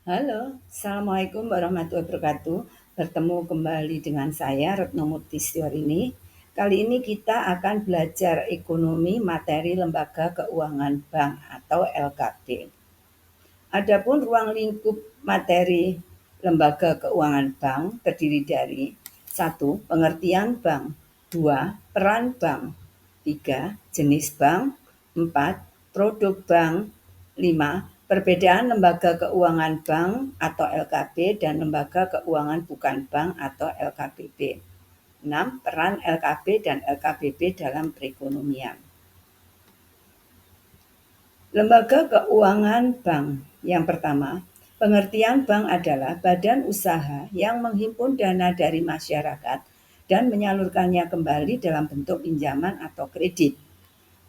Halo, Assalamualaikum warahmatullahi wabarakatuh. Bertemu kembali dengan saya Retno Murtistior ini. Kali ini kita akan belajar ekonomi materi lembaga keuangan bank atau LKB. Adapun ruang lingkup materi lembaga keuangan bank terdiri dari satu, pengertian bank, 2, peran bank, 3, jenis bank, 4, produk bank, 5, perbedaan lembaga keuangan bank atau LKB dan lembaga keuangan bukan bank atau LKBB. 6, peran LKB dan LKBB dalam perekonomian. Lembaga keuangan bank. Yang pertama, pengertian bank adalah badan usaha yang menghimpun dana dari masyarakat dan menyalurkannya kembali dalam bentuk pinjaman atau kredit.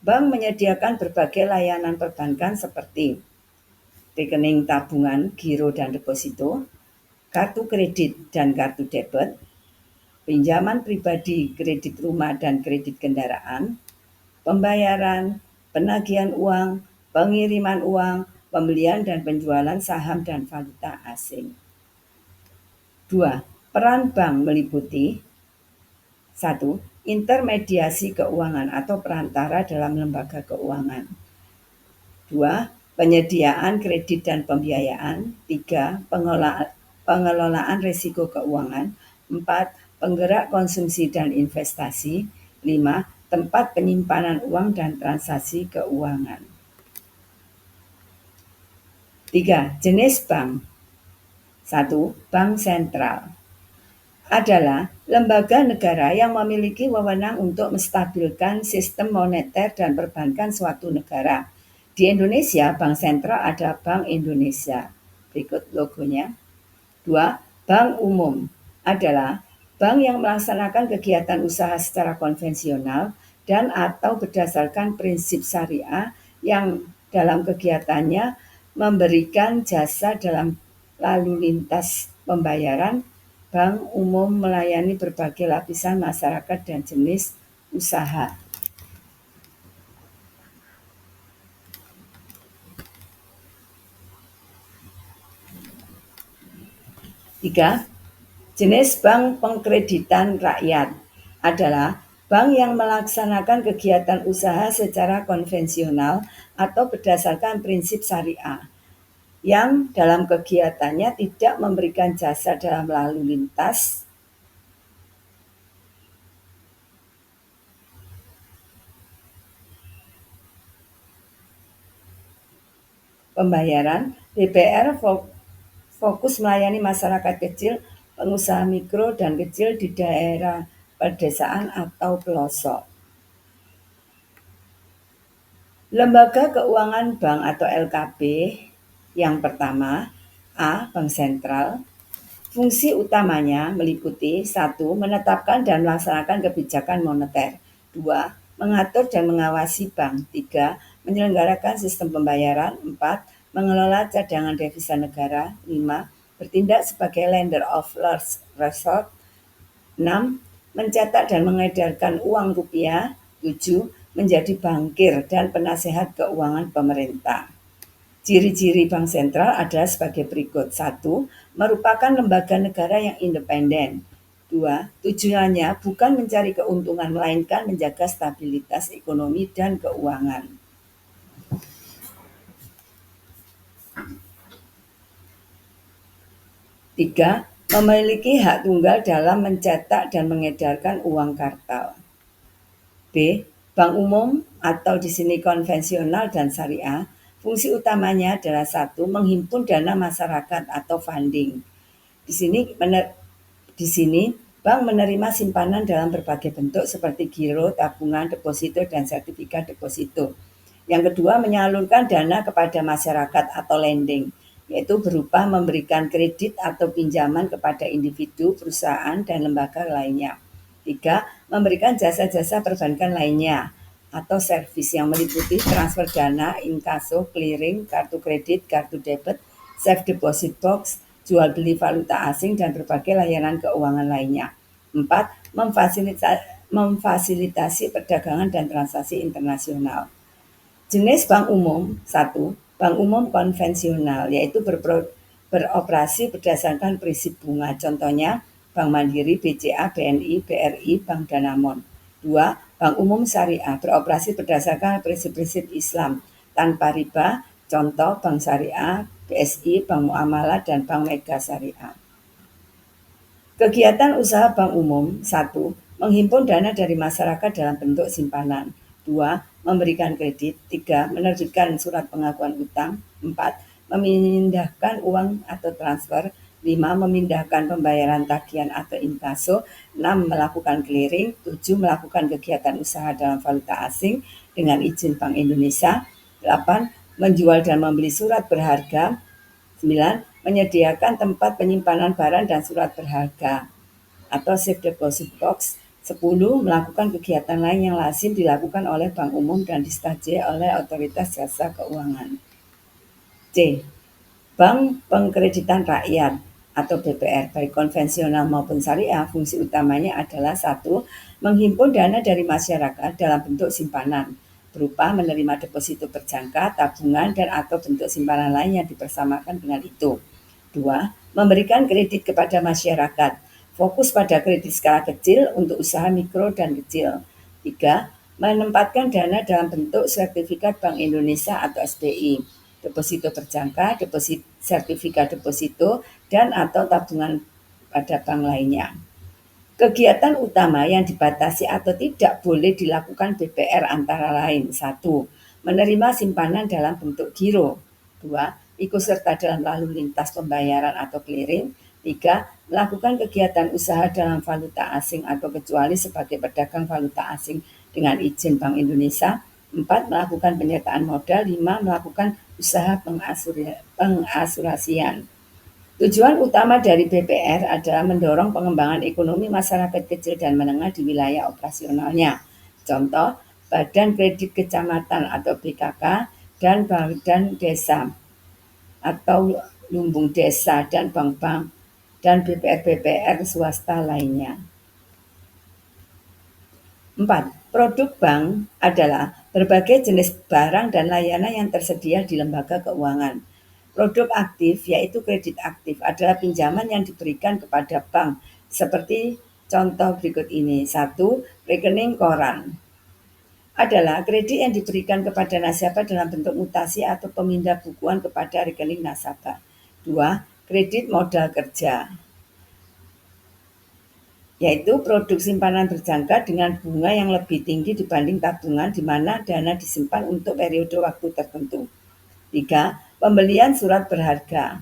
Bank menyediakan berbagai layanan perbankan seperti rekening tabungan, giro dan deposito, kartu kredit dan kartu debit, pinjaman pribadi, kredit rumah dan kredit kendaraan, pembayaran, penagihan uang, pengiriman uang, pembelian dan penjualan saham dan valuta asing. 2. Peran bank meliputi 1. Intermediasi keuangan atau perantara dalam lembaga keuangan. 2. Penyediaan kredit dan pembiayaan. 3. Pengelolaan risiko keuangan. 4. Penggerak konsumsi dan investasi. 5. Tempat penyimpanan uang dan transaksi keuangan. 3. Jenis bank. 1. Bank sentral adalah lembaga negara yang memiliki wewenang untuk menstabilkan sistem moneter dan perbankan suatu negara. Di Indonesia, bank sentral adalah Bank Indonesia. Berikut logonya. 2. Bank umum adalah bank yang melaksanakan kegiatan usaha secara konvensional dan atau berdasarkan prinsip syariah yang dalam kegiatannya memberikan jasa dalam lalu lintas pembayaran. Bank umum melayani berbagai lapisan masyarakat dan jenis usaha. 3. Jenis bank pengkreditan rakyat adalah bank yang melaksanakan kegiatan usaha secara konvensional atau berdasarkan prinsip syariah, yang dalam kegiatannya tidak memberikan jasa dalam lalu lintas pembayaran. BPR fokus melayani masyarakat kecil, pengusaha mikro dan kecil di daerah pedesaan atau pelosok. Lembaga keuangan bank atau LKB yang pertama, A. Bank sentral. Fungsi utamanya meliputi 1. Menetapkan dan melaksanakan kebijakan moneter. 2. Mengatur dan mengawasi bank. 3. Menyelenggarakan sistem pembayaran. 4. Mengelola cadangan devisa negara. 5. Bertindak sebagai lender of last resort. 6. Mencetak dan mengedarkan uang rupiah. 7. Menjadi bankir dan penasehat keuangan pemerintah. Ciri-ciri bank sentral adalah sebagai berikut. 1. Merupakan lembaga negara yang independen. 2. Tujuannya bukan mencari keuntungan, melainkan menjaga stabilitas ekonomi dan keuangan. 3. Memiliki hak tunggal dalam mencetak dan mengedarkan uang kartal. B. Bank umum atau di sini konvensional dan syariah. Fungsi utamanya adalah 1. Menghimpun dana masyarakat atau funding. Di sini bank menerima simpanan dalam berbagai bentuk seperti giro, tabungan, deposito, dan sertifikat deposito. Yang kedua, menyalurkan dana kepada masyarakat atau lending, yaitu berupa memberikan kredit atau pinjaman kepada individu, perusahaan, dan lembaga lainnya. 3. Memberikan jasa-jasa perbankan lainnya atau servis yang meliputi transfer dana, inkaso, clearing, kartu kredit, kartu debit, safe deposit box, jual beli valuta asing, dan berbagai layanan keuangan lainnya. 4. Memfasilitasi perdagangan dan transaksi internasional. Jenis bank umum. 1. Bank umum konvensional, yaitu beroperasi berdasarkan prinsip bunga. Contohnya Bank Mandiri, BCA, BNI, BRI, Bank Danamon. 2. Bank Umum Syariah beroperasi berdasarkan prinsip-prinsip Islam tanpa riba. Contoh Bank Syariah, BSI, Bank Muamalah, dan Bank Mega Syariah. Kegiatan usaha bank umum. 1. Menghimpun dana dari masyarakat dalam bentuk simpanan. 2. Memberikan kredit. 3. Menerbitkan surat pengakuan utang. 4. Memindahkan uang atau transfer. 5. Memindahkan pembayaran tagihan atau inkaso. 6. Melakukan clearing. 7. Melakukan kegiatan usaha dalam valuta asing dengan izin Bank Indonesia. 8. Menjual dan membeli surat berharga. 9. Menyediakan tempat penyimpanan barang dan surat berharga atau safe deposit box. 10. Melakukan kegiatan lain yang lazim dilakukan oleh bank umum dan disetujui oleh otoritas jasa keuangan. C. Bank Pengkreditan Rakyat atau BPR, baik konvensional maupun syariah, fungsi utamanya adalah 1. Menghimpun dana dari masyarakat dalam bentuk simpanan, berupa menerima deposito berjangka, tabungan, dan atau bentuk simpanan lain yang dipersamakan dengan itu. 2. Memberikan kredit kepada masyarakat, fokus pada kredit skala kecil untuk usaha mikro dan kecil. 3. Menempatkan dana dalam bentuk sertifikat Bank Indonesia atau SBI, deposito berjangka, sertifikat deposito, dan atau tabungan pada bank lainnya. Kegiatan utama yang dibatasi atau tidak boleh dilakukan BPR antara lain. 1. Menerima simpanan dalam bentuk giro. 2. Ikut serta dalam lalu lintas pembayaran atau clearing. 3. Melakukan kegiatan usaha dalam valuta asing atau kecuali sebagai pedagang valuta asing dengan izin Bank Indonesia. 4. Melakukan penyertaan modal. 5. Melakukan usaha pengasurasian. Tujuan utama dari BPR adalah mendorong pengembangan ekonomi masyarakat kecil dan menengah di wilayah operasionalnya. Contoh, Badan Kredit Kecamatan atau BKK dan Badan Desa atau Lumbung Desa dan bank-bank dan BPR-BPR swasta lainnya. 4. Produk bank adalah berbagai jenis barang dan layanan yang tersedia di lembaga keuangan. Produk aktif, yaitu kredit aktif, adalah pinjaman yang diberikan kepada bank, seperti contoh berikut ini. 1. Rekening koran adalah kredit yang diberikan kepada nasabah dalam bentuk mutasi atau pemindah bukuan kepada rekening nasabah. 2. Kredit modal kerja, yaitu produk simpanan berjangka dengan bunga yang lebih tinggi dibanding tabungan di mana dana disimpan untuk periode waktu tertentu. 3. Pembelian surat berharga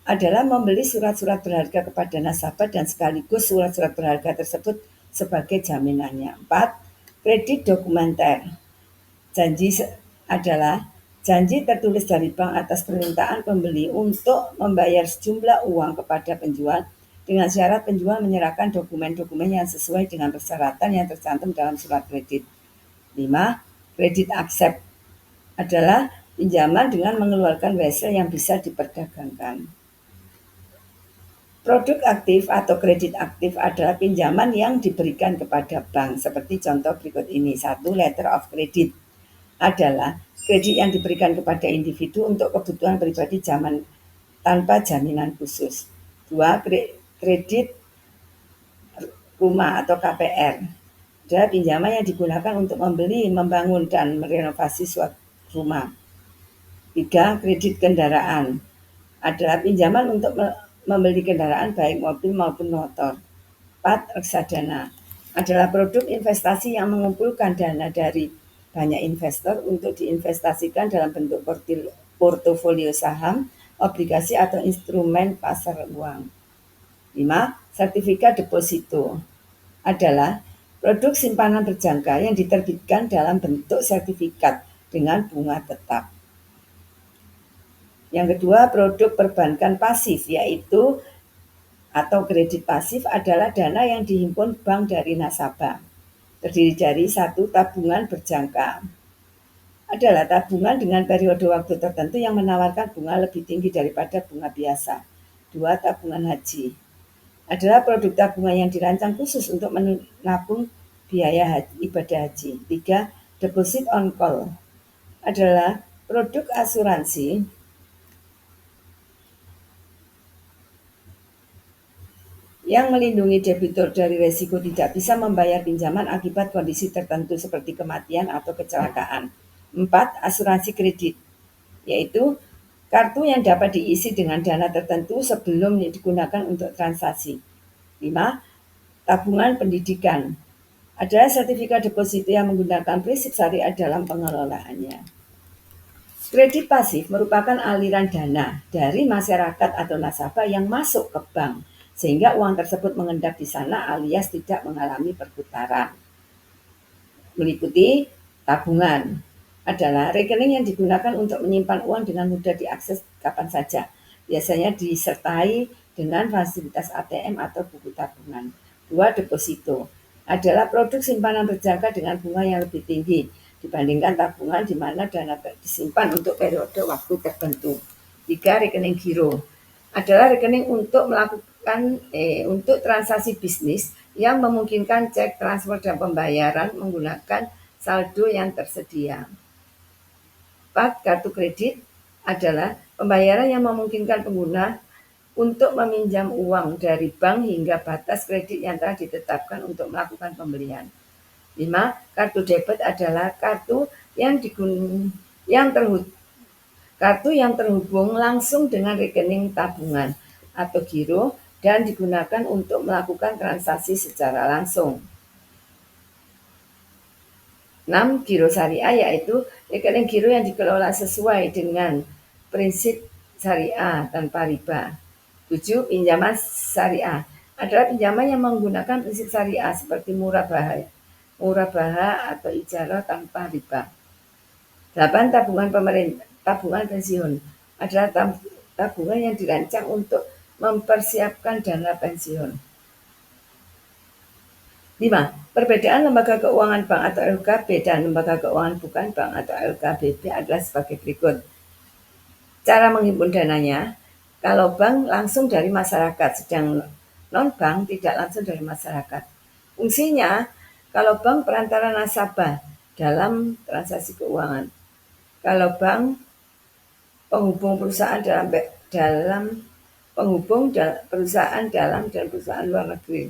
adalah membeli surat-surat berharga kepada nasabah dan sekaligus surat-surat berharga tersebut sebagai jaminannya. 4. Kredit dokumenter adalah janji tertulis dari bank atas permintaan pembeli untuk membayar sejumlah uang kepada penjual dengan syarat penjual menyerahkan dokumen-dokumen yang sesuai dengan persyaratan yang tercantum dalam surat kredit. 5. Kredit accept adalah pinjaman dengan mengeluarkan wesel yang bisa diperdagangkan. Produk aktif atau kredit aktif adalah pinjaman yang diberikan kepada bank seperti contoh berikut ini. 1. Letter of credit adalah kredit yang diberikan kepada individu untuk kebutuhan pribadi tanpa jaminan khusus. 2. Kredit rumah atau KPR adalah pinjaman yang digunakan untuk membeli, membangun, dan merenovasi suatu rumah. 3. Kredit kendaraan adalah pinjaman untuk membeli kendaraan baik mobil maupun motor. 4. Reksadana adalah produk investasi yang mengumpulkan dana dari banyak investor untuk diinvestasikan dalam bentuk portofolio saham, obligasi atau instrumen pasar uang. 5. Sertifikat deposito adalah produk simpanan berjangka yang diterbitkan dalam bentuk sertifikat dengan bunga tetap. Yang kedua, produk perbankan pasif, yaitu atau kredit pasif adalah dana yang dihimpun bank dari nasabah. Terdiri dari 1. Tabungan berjangka adalah tabungan dengan periode waktu tertentu yang menawarkan bunga lebih tinggi daripada bunga biasa. 2. Tabungan haji adalah produk tabungan yang dirancang khusus untuk menabung biaya ibadah haji. 3. Deposit on call adalah produk asuransi yang melindungi debitur dari resiko tidak bisa membayar pinjaman akibat kondisi tertentu seperti kematian atau kecelakaan. 4. Asuransi kredit, yaitu kartu yang dapat diisi dengan dana tertentu sebelum digunakan untuk transaksi. 5. Tabungan pendidikan, adalah sertifikat deposito yang menggunakan prinsip syariah dalam pengelolaannya. Kredit pasif merupakan aliran dana dari masyarakat atau nasabah yang masuk ke bank, sehingga uang tersebut mengendap di sana alias tidak mengalami perputaran. Meliputi tabungan, adalah rekening yang digunakan untuk menyimpan uang dengan mudah diakses kapan saja. Biasanya disertai dengan fasilitas ATM atau buku tabungan. 2. Deposito, adalah produk simpanan berjangka dengan bunga yang lebih tinggi dibandingkan tabungan di mana dana disimpan untuk periode waktu tertentu. 3. Rekening giro, adalah rekening untuk melakukan untuk transaksi bisnis yang memungkinkan cek, transfer, dan pembayaran menggunakan saldo yang tersedia. 4. Kartu kredit, adalah pembayaran yang memungkinkan pengguna untuk meminjam uang dari bank hingga batas kredit yang telah ditetapkan untuk melakukan pembelian. 5. Kartu debit, adalah kartu yang terhubung langsung dengan rekening tabungan atau giro dan digunakan untuk melakukan transaksi secara langsung. 6. Giro syariah, yaitu rekening giro yang dikelola sesuai dengan prinsip syariah tanpa riba. 7. Pinjaman syariah, adalah pinjaman yang menggunakan prinsip syariah seperti murabahah atau ijarah tanpa riba. 8. Tabungan pensiun, adalah tabungan yang dirancang untuk mempersiapkan dana pensiun. 5. Perbedaan lembaga keuangan bank atau LKB dan lembaga keuangan bukan bank atau LKBB adalah sebagai berikut. Cara menghimpun dananya, kalau bank langsung dari masyarakat, sedang non-bank tidak langsung dari masyarakat. Fungsinya, kalau bank perantara nasabah dalam transaksi keuangan. Kalau bank penghubung perusahaan perusahaan dalam dan perusahaan luar negeri.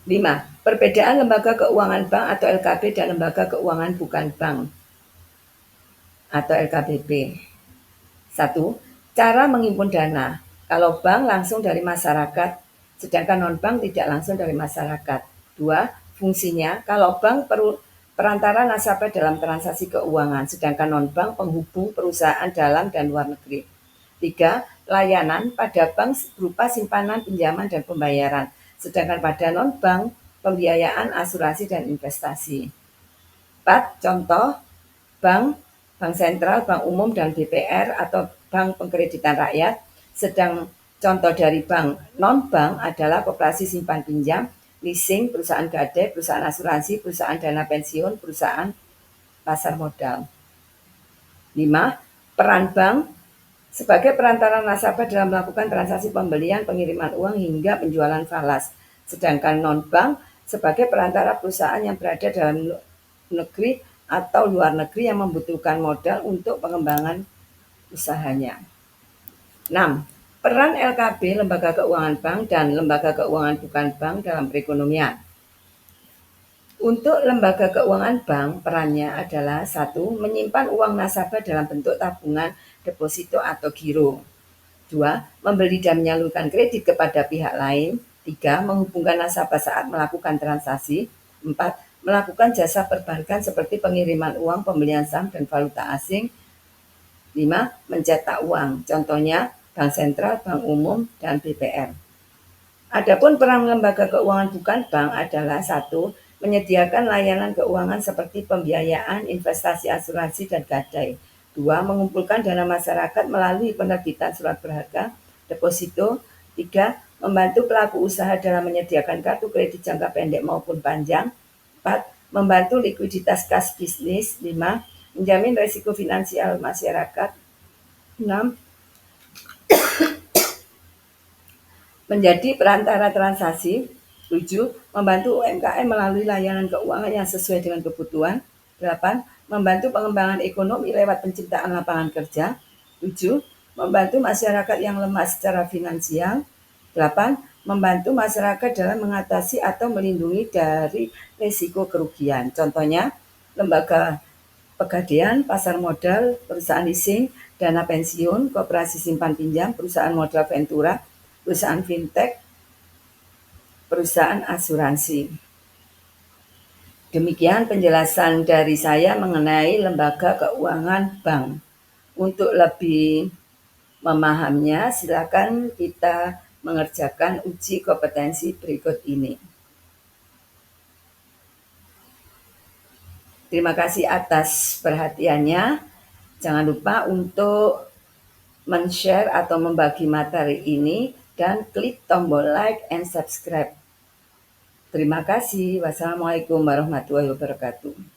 5. Perbedaan lembaga keuangan bank atau LKB dan lembaga keuangan bukan bank atau LKBB. 1. Cara menghimpun dana. Kalau bank langsung dari masyarakat, sedangkan non-bank tidak langsung dari masyarakat. 2. Fungsinya, kalau bank perantara nasabah dalam transaksi keuangan, sedangkan non-bank penghubung perusahaan dalam dan luar negeri. 3. Layanan pada bank berupa simpanan, pinjaman, dan pembayaran, sedangkan pada non-bank pembiayaan, asuransi, dan investasi. 4. Contoh bank sentral, bank umum, dan BPR atau bank pengkreditan rakyat. Sedang contoh dari bank non-bank adalah koperasi simpan pinjam, leasing, perusahaan gadai, perusahaan asuransi, perusahaan dana pensiun, perusahaan pasar modal. 5. Peran bank sebagai perantara nasabah dalam melakukan transaksi pembelian, pengiriman uang, hingga penjualan falas. Sedangkan non-bank sebagai perantara perusahaan yang berada dalam negeri atau luar negeri yang membutuhkan modal untuk pengembangan usahanya. 6. Peran LKB, lembaga keuangan bank, dan lembaga keuangan bukan bank dalam perekonomian. Untuk lembaga keuangan bank, perannya adalah 1. Menyimpan uang nasabah dalam bentuk tabungan, deposito, atau giro. 2. Membeli dan menyalurkan kredit kepada pihak lain. 3. Menghubungkan nasabah saat melakukan transaksi. 4. Melakukan jasa perbankan seperti pengiriman uang, pembelian saham, dan valuta asing. 5. Mencetak uang, contohnya bank sentral, bank umum, dan BPR. Adapun peran lembaga keuangan bukan bank adalah 1. Menyediakan layanan keuangan seperti pembiayaan, investasi, asuransi, dan gadai. 2. Mengumpulkan dana masyarakat melalui penerbitan surat berharga, deposito. 3. Membantu pelaku usaha dalam menyediakan kartu kredit jangka pendek maupun panjang. 4. Membantu likuiditas kas bisnis. 5. Menjamin risiko finansial masyarakat. 6. Menjadi perantara transaksi. 7. Membantu UMKM melalui layanan keuangan yang sesuai dengan kebutuhan. 8. Membantu pengembangan ekonomi lewat penciptaan lapangan kerja. 7. membantu masyarakat yang lemah secara finansial. 8. Membantu masyarakat dalam mengatasi atau melindungi dari risiko kerugian. Contohnya, lembaga pegadaian, pasar modal, perusahaan leasing, dana pensiun, koperasi simpan pinjam, perusahaan modal ventura, perusahaan fintech, perusahaan asuransi. Demikian penjelasan dari saya mengenai lembaga keuangan bank. Untuk lebih memahaminya, silakan kita mengerjakan uji kompetensi berikut ini. Terima kasih atas perhatiannya. Jangan lupa untuk men-share atau membagi materi ini dan klik tombol like and subscribe. Terima kasih. Wassalamualaikum warahmatullahi wabarakatuh.